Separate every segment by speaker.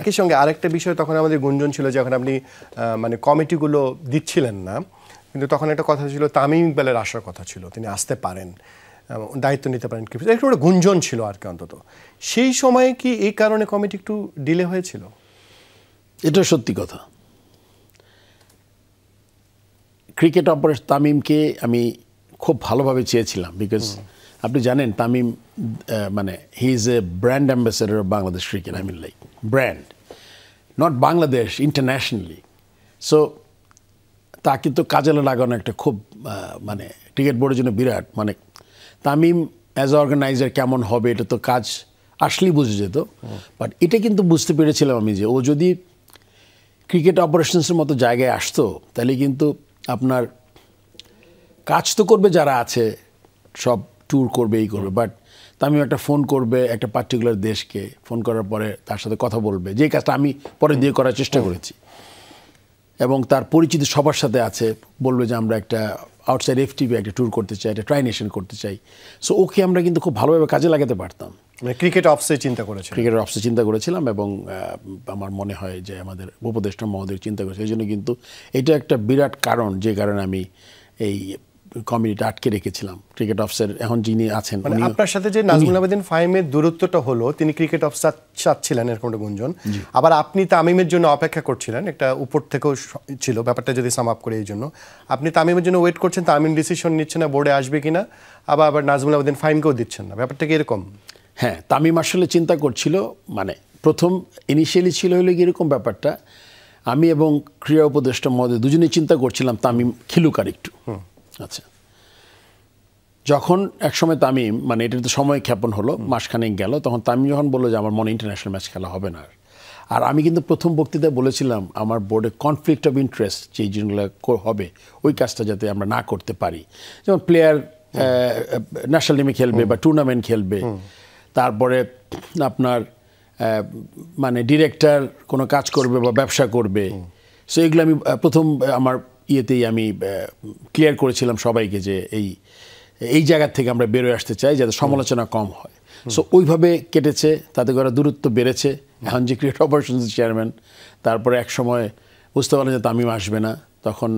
Speaker 1: একই সঙ্গে আরেকটা বিষয় তখন আমাদের গুঞ্জন ছিল যখন আপনি মানে কমিটিগুলো দিচ্ছিলেন না, কিন্তু তখন একটা কথা ছিল তামিম ইকবালের আসার কথা ছিল, তিনি আসতে পারেন, দায়িত্ব নিতে পারেন, কি একটু একটা গুঞ্জন ছিল আর কি। অন্তত সেই সময়ে কি এই কারণে কমিটি একটু ডিলে হয়েছিল?
Speaker 2: এটা সত্যি কথা। ক্রিকেট অপারেশন তামিমকে আমি খুব ভালোভাবে চেয়েছিলাম, বিকজ আপনি জানেন তামিম মানে he is a brand ambassador of Bangladesh cricket. I mean like brand, not Bangladesh, internationally. So তাকে তো কাজে লাগানো একটা খুব মানে ক্রিকেট বোর্ডের জন্য বিরাট, মানে তামিম অ্যাজ অর্গানাইজার কেমন হবে এটা তো কাজ আসলেই বুঝে যেত। বাট এটা কিন্তু বুঝতে পেরেছিলাম আমি যে ও যদি ক্রিকেট অপারেশনসের মতো জায়গায় আসতো তাহলে কিন্তু আপনার কাজ তো করবে যারা আছে, সব ট্যুর করবে, এই করবে, বাট তামিম একটা ফোন করবে একটা পার্টিকুলার দেশকে, ফোন করার পরে তার সাথে কথা বলবে, যে কাজটা আমি পরে দিয়ে করার চেষ্টা করেছি, এবং তার পরিচিত সবার সাথে আছে, বলবে যে আমরা একটা আউটসাইড এফটিভি একটা ট্যুর করতে চাই, একটা ট্রাই নেশন করতে চাই। সো ওকে আমরা কিন্তু খুব ভালোভাবে কাজে লাগাতে পারতাম।
Speaker 1: মানে ক্রিকেট অফসে চিন্তা করেছি,
Speaker 2: ক্রিকেটের অফসে চিন্তা করেছিলাম, এবং আমার মনে হয় যে আমাদের উপদেষ্টা মহোদয় চিন্তা করেছে। এই জন্য কিন্তু এটা একটা বিরাট কারণ যে কারণে আমি এই কমিটিটা আটকে রেখেছিলাম। ক্রিকেট অফিসার এখন যিনি আছেন,
Speaker 1: মানে আপনার সাথে যে নাজমুল আবেদিন ফাহিমের দূরত্বটা হলো, তিনি ক্রিকেট অফিসার চাচ্ছিলেন এরকম একটা গুঞ্জন, আবার আপনি তামিমের জন্য অপেক্ষা করছিলেন, একটা উপর থেকেও ছিল ব্যাপারটা, যদি সাম আপ করে এই জন্য আপনি তামিমের জন্য ওয়েট করছেন, তামিম ডিসিশন নিচ্ছে না বোর্ডে আসবে কিনা, আবার নাজমুল আবেদিন ফাহিমকেও দিচ্ছেন না, ব্যাপারটা কি এরকম?
Speaker 2: হ্যাঁ, তামিম আসলে চিন্তা করছিল, মানে প্রথম ইনিশিয়ালি ছিল হলে এরকম ব্যাপারটা, আমি এবং ক্রীড়া উপদেষ্টা মহোদয় দুজনেই চিন্তা করছিলাম তামিম খেলুক আর একটু। আচ্ছা, যখন একসময় তামিম, মানে এটা তো সময় ক্ষেপণ হলো, মাসখানেক গেল, তখন তামিম যখন বললো যে আমার মনে ইন্টারন্যাশনাল ম্যাচ খেলা হবে না, আর আমি কিন্তু প্রথম বক্তৃতায় বলেছিলাম আমার বোর্ডে কনফ্লিক্ট অফ ইন্টারেস্ট যেই জিনিসগুলো হবে ওই কাজটা যাতে আমরা না করতে পারি, যেমন প্লেয়ার ন্যাশনাল টিমে খেলবে বা টুর্নামেন্ট খেলবে, তারপরে আপনার মানে ডিরেক্টর কোনো কাজ করবে বা ব্যবসা করবে। সো এগুলো আমি প্রথম আমার ইয়েতেই আমি ক্লিয়ার করেছিলাম সবাইকে যে এই জায়গার থেকে আমরা বেরোয় আসতে চাই যাতে সমালোচনা কম হয়। সো ওইভাবে কেটেছে, তাতে করে দূরত্ব বেড়েছে। এখন যে ক্রিকেট অপারেশনস চেয়ারম্যান, তারপরে এক সময় বুঝতে পারলাম যে তামিম আসবে না, তখন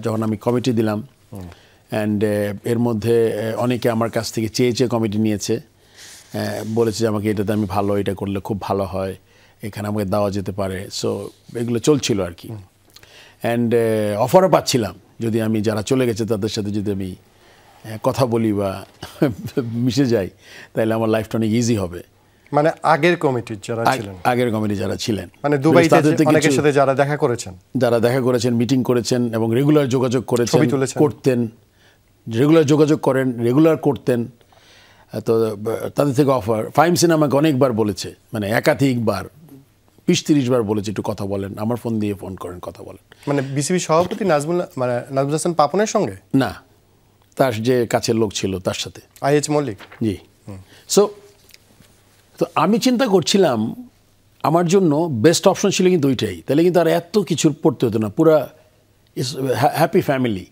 Speaker 2: যখন আমি কমিটি দিলাম, অ্যান্ড এর মধ্যে অনেকে আমার কাছ থেকে চেয়ে কমিটি নিয়েছে, বলেছে যে আমাকে এটাতে আমি ভালো, এটা করলে খুব ভালো হয়, এখানে আমাকে দেওয়া যেতে পারে। সো এগুলো চলছিল আর কি, অ্যান্ড অফারও পাচ্ছিলাম যদি আমি যারা চলে গেছে তাদের সাথে যদি আমি কথা বলি বা মিশে যাই, তাহলে আমার লাইফটা অনেক ইজি হবে।
Speaker 1: মানে আগের কমিটির যারা ছিলেন,
Speaker 2: আগের কমিটি যারা ছিলেন,
Speaker 1: মানে দুবাইতে অনেকের সাথে যারা দেখা করেছেন, মিটিং করেছেন এবং রেগুলার যোগাযোগ করতেন, রেগুলার যোগাযোগ করেন, রেগুলার করতেন, তো তাদের থেকে অফার। ফাহিম সিনেমাকে অনেকবার বলেছে, মানে একাধিকবার 20-30 বার বলেছে একটু কথা বলেন, আমার ফোন দিয়ে ফোন করেন, কথা বলেন। মানে বিসিবি সভাপতি নাজমুল হাসান পাপনের সঙ্গে
Speaker 2: না, তার যে কাছের লোক ছিল তার সাথে,
Speaker 1: IH মল্লিক।
Speaker 2: জি। সো তো আমি চিন্তা করছিলাম আমার জন্য বেস্ট অপশন ছিল কিন্তু ওইটাই, তাহলে কিন্তু আর এত কিছুর পড়তে হতো না, পুরা হ্যাপি ফ্যামিলি।